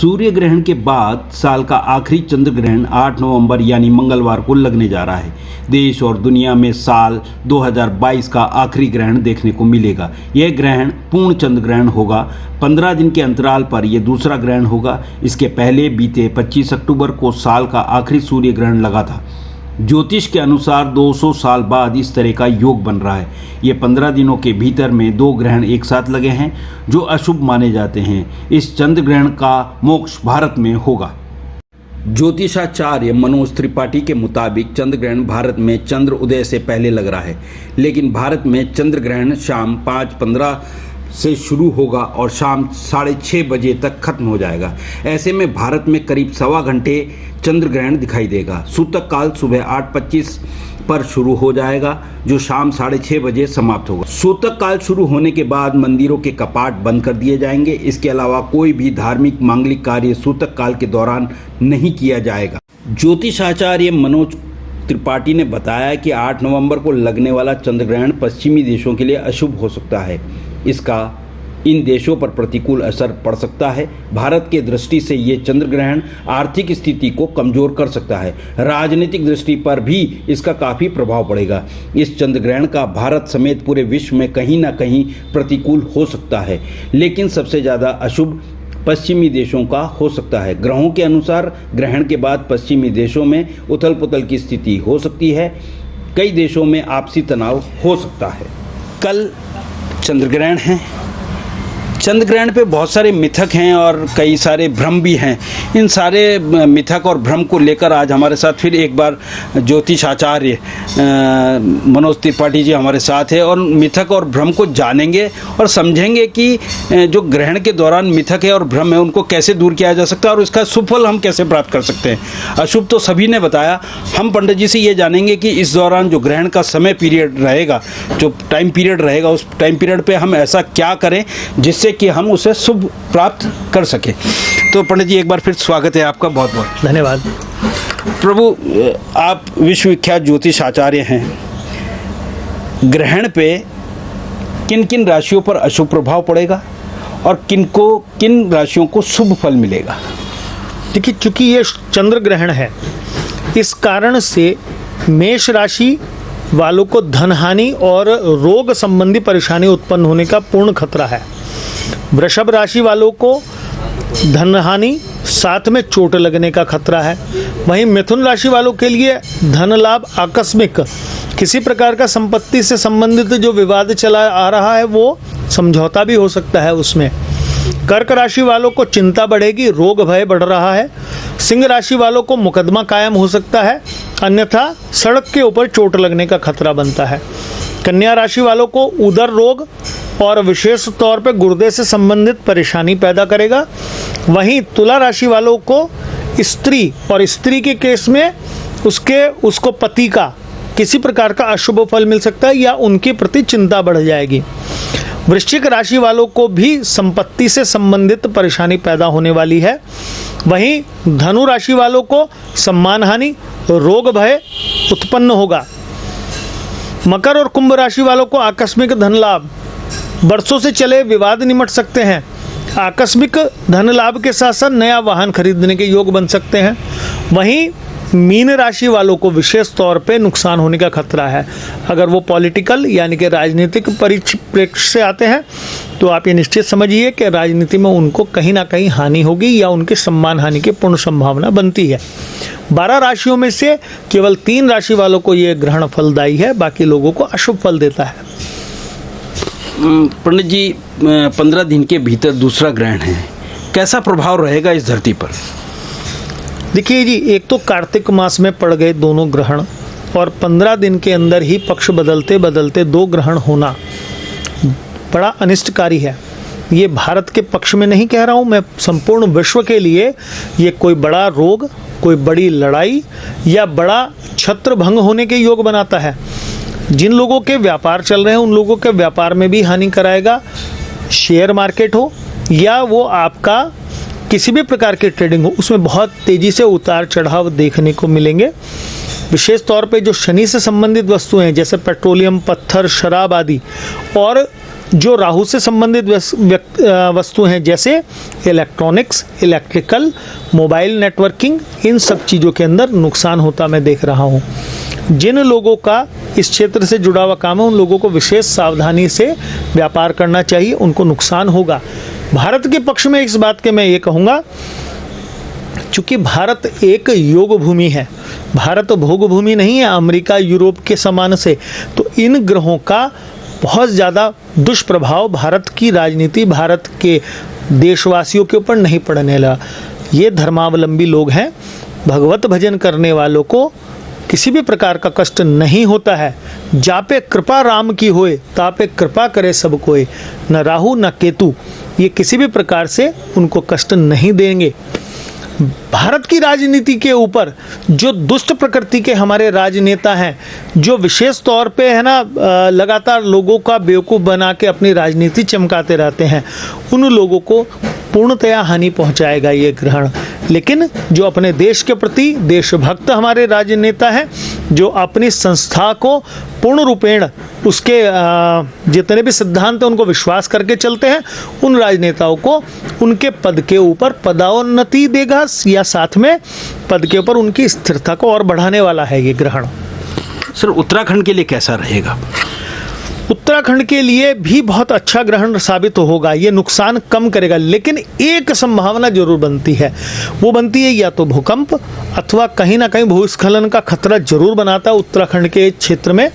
सूर्य ग्रहण के बाद साल का आखिरी चंद्र ग्रहण 8 नवंबर यानी मंगलवार को लगने जा रहा है। देश और दुनिया में साल 2022 का आखिरी ग्रहण देखने को मिलेगा। यह ग्रहण पूर्ण चंद्र ग्रहण होगा। 15 दिन के अंतराल पर यह दूसरा ग्रहण होगा। इसके पहले बीते 25 अक्टूबर को साल का आखिरी सूर्य ग्रहण लगा था। ज्योतिष के अनुसार 200 साल बाद इस तरह का योग बन रहा है। ये 15 दिनों के भीतर में 2 ग्रहण एक साथ लगे हैं जो अशुभ माने जाते हैं। इस चंद्र ग्रहण का मोक्ष भारत में होगा। ज्योतिषाचार्य मनोज त्रिपाठी के मुताबिक चंद्र ग्रहण भारत में चंद्र उदय से पहले लग रहा है, लेकिन भारत में चंद्र ग्रहण शाम 5:15 से शुरू होगा और शाम 6:30 बजे तक खत्म हो जाएगा। ऐसे में भारत में करीब 1.25 घंटे चंद्र ग्रहण दिखाई देगा। सूतक काल सुबह 8:25 पर शुरू हो जाएगा जो शाम 6:30 बजे समाप्त होगा। सूतक काल शुरू होने के बाद मंदिरों के कपाट बंद कर दिए जाएंगे। इसके अलावा कोई भी धार्मिक मांगलिक कार्य सूतक काल के दौरान नहीं किया जाएगा। ज्योतिषाचार्य मनोज त्रिपाठी ने बताया कि 8 नवंबर को लगने वाला चंद्र ग्रहण पश्चिमी देशों के लिए अशुभ हो सकता है। इसका इन देशों पर प्रतिकूल असर पड़ सकता है। भारत के दृष्टि से ये चंद्र ग्रहण आर्थिक स्थिति को कमजोर कर सकता है। राजनीतिक दृष्टि पर भी इसका काफ़ी प्रभाव पड़ेगा। इस चंद्र ग्रहण का भारत समेत पूरे विश्व में कहीं ना कहीं प्रतिकूल हो सकता है, लेकिन सबसे ज़्यादा अशुभ पश्चिमी देशों का हो सकता है। ग्रहों के अनुसार ग्रहण के बाद पश्चिमी देशों में उथल पुथल की स्थिति हो सकती है। कई देशों में आपसी तनाव हो सकता है। कल चंद्र ग्रहण है। चंद्र ग्रहण पे बहुत सारे मिथक हैं और कई सारे भ्रम भी हैं। इन सारे मिथक और भ्रम को लेकर आज हमारे साथ फिर एक बार ज्योतिषाचार्य मनोज त्रिपाठी जी हमारे साथ है और मिथक और भ्रम को जानेंगे और समझेंगे कि जो ग्रहण के दौरान मिथक है और भ्रम है उनको कैसे दूर किया जा सकता है और इसका सुफल हम कैसे प्राप्त कर सकते हैं। अशुभ तो सभी ने बताया। हम पंडित जी से ये जानेंगे कि इस दौरान जो ग्रहण का समय पीरियड रहेगा, जो टाइम पीरियड रहेगा, उस टाइम पीरियड पे हम ऐसा क्या करें जिससे कि हम उसे शुभ प्राप्त कर सके। तो पंडित जी एक बार फिर स्वागत है आपका, बहुत बहुत धन्यवाद। प्रभु, आप विश्वविख्यात ज्योतिष आचार्य हैं। ग्रहण पे किन किन राशियों पर अशुभ प्रभाव पड़ेगा और किन राशियों को शुभ फल मिलेगा? देखिए, चूंकि ये चंद्र ग्रहण है, इस कारण से मेष राशि वालों को धन हानि और रोग संबंधी परेशानी उत्पन्न होने का पूर्ण खतरा है। वृषभ राशि वालों को धन हानि साथ में चोट लगने का खतरा है। वहीं मिथुन राशि वालों के लिए धन लाभ, आकस्मिक किसी प्रकार का संपत्ति से संबंधित जो विवाद चला आ रहा है वो समझौता भी हो सकता है उसमें। कर्क राशि वालों को चिंता बढ़ेगी, रोग भय बढ़ रहा है। सिंह राशि वालों को मुकदमा कायम हो सकता है, अन्यथा सड़क के ऊपर चोट लगने का खतरा बनता है। कन्या राशि वालों को उदर रोग और विशेष तौर पर गुर्दे से संबंधित परेशानी पैदा करेगा। वहीं तुला राशि वालों को स्त्री और स्त्री के केस में उसको पति का किसी प्रकार का अशुभ फल मिल सकता है या उनके प्रति चिंता बढ़ जाएगी। वृश्चिक राशि वालों को भी संपत्ति से संबंधित परेशानी पैदा होने वाली है। वहीं धनु राशि वालों को सम्मान हानि, रोग भय उत्पन्न होगा। मकर और कुंभ राशि वालों को आकस्मिक धन लाभ, बरसों से चले विवाद निमट सकते हैं। आकस्मिक धन लाभ के साथ साथ नया वाहन खरीदने के योग बन सकते हैं। वहीं मीन राशि वालों को विशेष तौर पे नुकसान होने का खतरा है। अगर वो पॉलिटिकल यानी कि राजनीतिक परिप्रेक्ष्य से आते हैं तो आप ये निश्चित समझिए कि राजनीति में उनको कहीं ना कहीं हानि होगी या उनके सम्मान हानि की पूर्ण संभावना बनती है। 12 राशियों में से केवल 3 राशि वालों को ये ग्रहण फलदायी है, बाकी लोगों को अशुभ फल देता है। पंडित जी, 15 दिन के भीतर दूसरा ग्रहण है, कैसा प्रभाव रहेगा इस धरती पर? देखिए जी, एक तो कार्तिक मास में पड़ गए दोनों ग्रहण और 15 दिन के अंदर ही पक्ष बदलते बदलते 2 ग्रहण होना बड़ा अनिष्टकारी है। ये भारत के पक्ष में नहीं कह रहा हूँ मैं, संपूर्ण विश्व के लिए ये कोई बड़ा रोग, कोई बड़ी लड़ाई या बड़ा छत्र भंग होने के योग बनाता है। जिन लोगों के व्यापार चल रहे हैं उन लोगों के व्यापार में भी हानि कराएगा। शेयर मार्केट हो या वो आपका किसी भी प्रकार की ट्रेडिंग हो, उसमें बहुत तेज़ी से उतार चढ़ाव देखने को मिलेंगे। विशेष तौर पे जो शनि से संबंधित वस्तुएं हैं जैसे पेट्रोलियम, पत्थर, शराब आदि और जो राहु से संबंधित वस्तु हैं, जैसे इलेक्ट्रॉनिक्स, इलेक्ट्रिकल, मोबाइल नेटवर्किंग, इन सब चीज़ों के अंदर नुकसान होता मैं देख रहा हूँ। जिन लोगों का इस क्षेत्र से जुड़ा हुआ काम है, उन लोगों को विशेष सावधानी से व्यापार करना चाहिए, उनको नुकसान होगा। भारत के पक्ष में इस बात के मैं ये कहूँगा, चूँकि भारत एक योग भूमि है, भारत भोग भूमि नहीं है अमेरिका यूरोप के समान से, तो इन ग्रहों का बहुत ज़्यादा दुष्प्रभाव भारत की राजनीति, भारत के देशवासियों के ऊपर नहीं पड़ने लगा। ये धर्मावलंबी लोग हैं, भगवत भजन करने वालों को किसी भी प्रकार का कष्ट नहीं होता है। जापे कृपा राम की होए, तापे कृपा करे सब कोई, न राहु न केतु ये किसी भी प्रकार से उनको कष्ट नहीं देंगे। भारत की राजनीति के ऊपर जो दुष्ट प्रकृति के हमारे राजनेता हैं, जो विशेष तौर पे है ना लगातार लोगों का बेवकूफ़ बना के अपनी राजनीति चमकाते रहते हैं, उन लोगों को पूर्णतया हानि पहुंचाएगा ये ग्रहण। लेकिन जो अपने देश के प्रति देशभक्त हमारे राजनेता हैं, जो अपनी संस्था को पूर्ण रूपेण उसके जितने भी सिद्धांत हैं उनको विश्वास करके चलते हैं, उन राजनेताओं को उनके पद के ऊपर पदोन्नति देगा या साथ में पद के ऊपर उनकी स्थिरता को और बढ़ाने वाला है ये ग्रहण। सर, उत्तराखंड के लिए कैसा रहेगा? उत्तराखंड के लिए भी बहुत अच्छा ग्रहण साबित होगा, ये नुकसान कम करेगा। लेकिन एक संभावना जरूर बनती है, वो बनती है या तो भूकंप अथवा कहीं ना कहीं भूस्खलन का खतरा जरूर बनाता है उत्तराखंड के क्षेत्र में।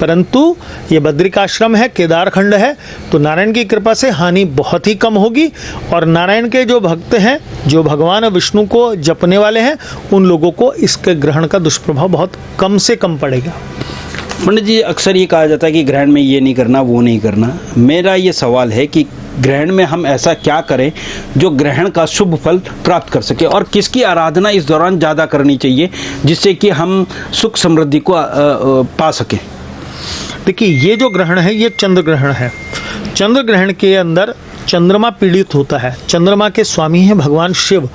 परंतु ये बद्रिकाश्रम है, केदारखंड है, तो नारायण की कृपा से हानि बहुत ही कम होगी। और नारायण के जो भक्त हैं, जो भगवान विष्णु को जपने वाले हैं, उन लोगों को इसके ग्रहण का दुष्प्रभाव बहुत कम से कम पड़ेगा। पंडित जी, अक्सर ये कहा जाता है कि ग्रहण में ये नहीं करना, वो नहीं करना। मेरा ये सवाल है कि ग्रहण में हम ऐसा क्या करें जो ग्रहण का शुभ फल प्राप्त कर सके, और किसकी आराधना इस दौरान ज़्यादा करनी चाहिए जिससे कि हम सुख समृद्धि को पा सकें? देखिए, ये जो ग्रहण है ये चंद्र ग्रहण है। चंद्र ग्रहण के अंदर चंद्रमा पीड़ित होता है। चंद्रमा के स्वामी हैं भगवान शिव,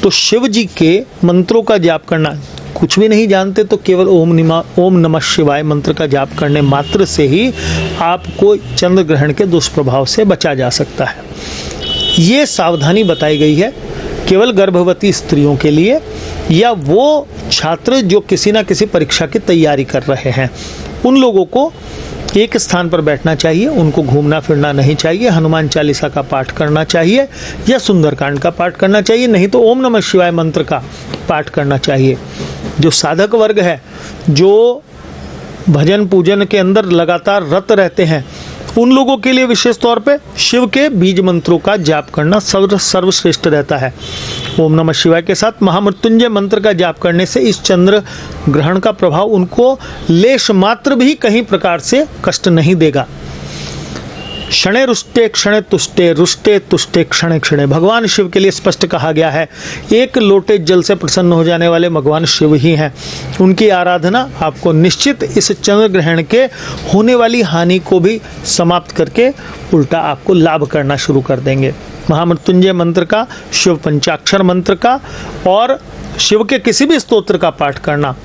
तो शिव जी के मंत्रों का जाप करना, कुछ भी नहीं जानते तो केवल ओम नमः शिवाय मंत्र का जाप करने मात्र से ही आपको चंद्र ग्रहण के दुष्प्रभाव से बचा जा सकता है। ये सावधानी बताई गई है केवल गर्भवती स्त्रियों के लिए, या वो छात्र जो किसी ना किसी परीक्षा की तैयारी कर रहे हैं, उन लोगों को एक स्थान पर बैठना चाहिए, उनको घूमना फिरना नहीं चाहिए, हनुमान चालीसा का पाठ करना चाहिए या सुंदरकांड का पाठ करना चाहिए, नहीं तो ओम नमः शिवाय मंत्र का पाठ करना चाहिए। जो साधक वर्ग है, जो भजन पूजन के अंदर लगातार रत रहते हैं, उन लोगों के लिए विशेष तौर पे शिव के बीज मंत्रों का जाप करना सर्वश्रेष्ठ रहता है। ओम नमः शिवाय के साथ महामृत्युंजय मंत्र का जाप करने से इस चंद्र ग्रहण का प्रभाव उनको लेश मात्र भी कहीं प्रकार से कष्ट नहीं देगा। क्षणे रुष्टे क्षणे तुष्टे, रुष्टे तुष्टे क्षणे क्षणे, भगवान शिव के लिए स्पष्ट कहा गया है। एक लोटे जल से प्रसन्न हो जाने वाले भगवान शिव ही हैं। उनकी आराधना आपको निश्चित इस चंद्र ग्रहण के होने वाली हानि को भी समाप्त करके उल्टा आपको लाभ करना शुरू कर देंगे। महामृत्युंजय मंत्र का, शिव पंचाक्षर मंत्र का और शिव के किसी भी स्तोत्र का पाठ करना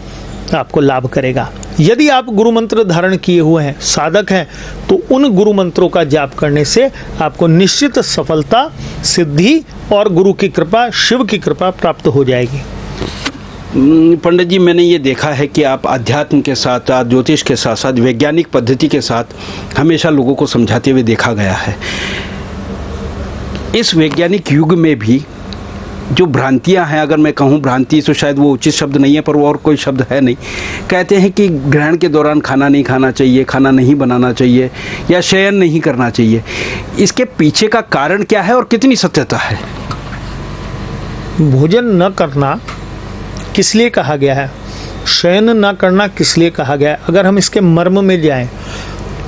आपको लाभ करेगा। यदि आप गुरु मंत्र धारण किए हुए हैं, साधक हैं, तो उन गुरु मंत्रों का जाप करने से आपको निश्चित सफलता, सिद्धि और गुरु की कृपा, शिव की कृपा प्राप्त हो जाएगी। पंडित जी, मैंने ये देखा है कि आप अध्यात्म के साथ साथ, ज्योतिष के साथ साथ, वैज्ञानिक पद्धति के साथ हमेशा लोगों को समझाते हुए देखा गया है। इस वैज्ञानिक युग में भी जो भ्रांतियां हैं, अगर मैं कहूं भ्रांति तो शायद वो उचित शब्द नहीं है, पर वो और कोई शब्द है नहीं, कहते हैं कि ग्रहण के दौरान खाना नहीं खाना चाहिए, खाना नहीं बनाना चाहिए या शयन नहीं करना चाहिए। इसके पीछे का कारण क्या है और कितनी सत्यता है? भोजन न करना किस लिए कहा गया है, शयन न करना किस लिए कहा गया है, अगर हम इसके मर्म में जाएं,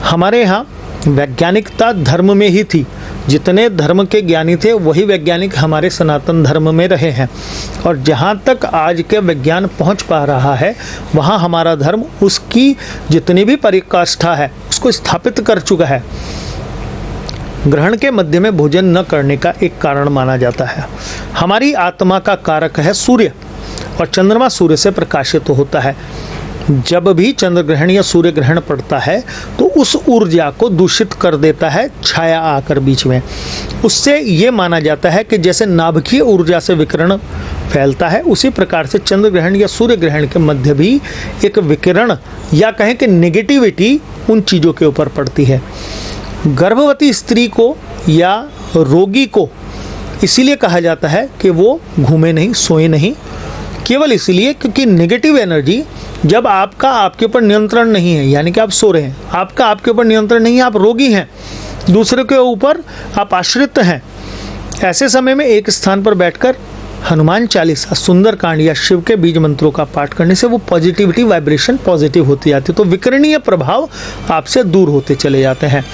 हमारे यहाँ वैज्ञानिकता धर्म में ही थी। जितने धर्म के ज्ञानी थे वही वैज्ञानिक हमारे सनातन धर्म में रहे हैं, और जहाँ तक आज के विज्ञान पहुँच पा रहा है वहाँ हमारा धर्म उसकी जितनी भी परिकाष्ठा है उसको स्थापित कर चुका है। ग्रहण के मध्य में भोजन न करने का एक कारण माना जाता है, हमारी आत्मा का कारक है सूर्य, और चंद्रमा सूर्य से प्रकाशित होता है। जब भी चंद्र ग्रहण या सूर्य ग्रहण पड़ता है तो उस ऊर्जा को दूषित कर देता है छाया आकर बीच में। उससे ये माना जाता है कि जैसे नाभिकीय ऊर्जा से विकिरण फैलता है, उसी प्रकार से चंद्र ग्रहण या सूर्य ग्रहण के मध्य भी एक विकिरण या कहें कि नेगेटिविटी उन चीज़ों के ऊपर पड़ती है। गर्भवती स्त्री को या रोगी को इसीलिए कहा जाता है कि वो घूमे नहीं, सोए नहीं, केवल इसलिए क्योंकि नेगेटिव एनर्जी जब आपका आपके ऊपर नियंत्रण नहीं है, यानी कि आप सो रहे हैं, आपका आपके ऊपर नियंत्रण नहीं है, आप रोगी हैं, दूसरे के ऊपर आप आश्रित हैं, ऐसे समय में एक स्थान पर बैठकर हनुमान चालीसा, सुंदरकांड या शिव के बीज मंत्रों का पाठ करने से वो पॉजिटिविटी वाइब्रेशन पॉजिटिव होती जाती है, तो विकरणीय प्रभाव आपसे दूर होते चले जाते हैं।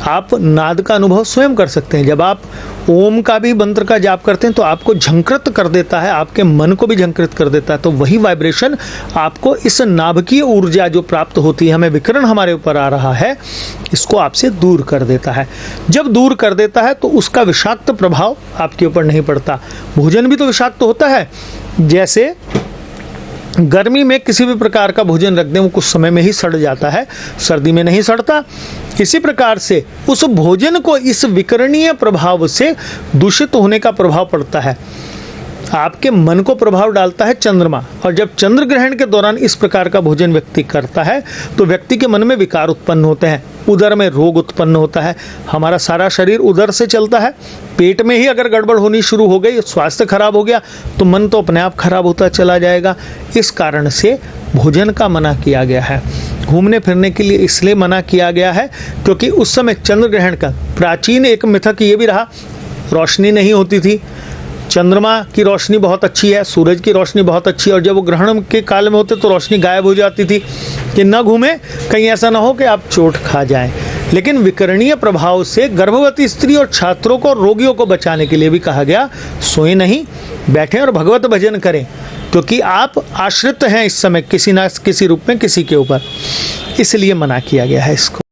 आप नाद का अनुभव स्वयं कर सकते हैं। जब आप ओम का भी मंत्र का जाप करते हैं तो आपको झंकृत कर देता है, आपके मन को भी झंकृत कर देता है, तो वही वाइब्रेशन आपको इस नाभिकीय ऊर्जा जो प्राप्त होती है, हमें विकिरण हमारे ऊपर आ रहा है, इसको आपसे दूर कर देता है। जब दूर कर देता है तो उसका विषाक्त प्रभाव आपके ऊपर नहीं पड़ता। भोजन भी तो विषाक्त होता है, जैसे गर्मी में किसी भी प्रकार का भोजन रख दें वो कुछ समय में ही सड़ जाता है, सर्दी में नहीं सड़ता। इसी प्रकार से उस भोजन को इस विकरणीय प्रभाव से दूषित होने का प्रभाव पड़ता है। आपके मन को प्रभाव डालता है चंद्रमा, और जब चंद्र ग्रहण के दौरान इस प्रकार का भोजन व्यक्ति करता है तो व्यक्ति के मन में विकार उत्पन्न होते हैं, उदर में रोग उत्पन्न होता है। हमारा सारा शरीर उदर से चलता है, पेट में ही अगर गड़बड़ होनी शुरू हो गई, स्वास्थ्य खराब हो गया तो मन तो अपने आप खराब होता चला जाएगा। इस कारण से भोजन का मना किया गया है। घूमने फिरने के लिए इसलिए मना किया गया है क्योंकि उस समय चंद्र ग्रहण का प्राचीन एक मिथक ये भी रहा, रोशनी नहीं होती थी। चंद्रमा की रोशनी बहुत अच्छी है, सूरज की रोशनी बहुत अच्छी है, और जब वो ग्रहण के काल में होते तो रोशनी गायब हो जाती थी कि न घूमें, कहीं ऐसा ना हो कि आप चोट खा जाएं। लेकिन विकरणीय प्रभाव से गर्भवती स्त्री और छात्रों को, रोगियों को बचाने के लिए भी कहा गया सोए नहीं, बैठें और भगवत भजन करें, क्योंकि आप आश्रित हैं इस समय किसी न किसी रूप में किसी के ऊपर, इसलिए मना किया गया है इसको।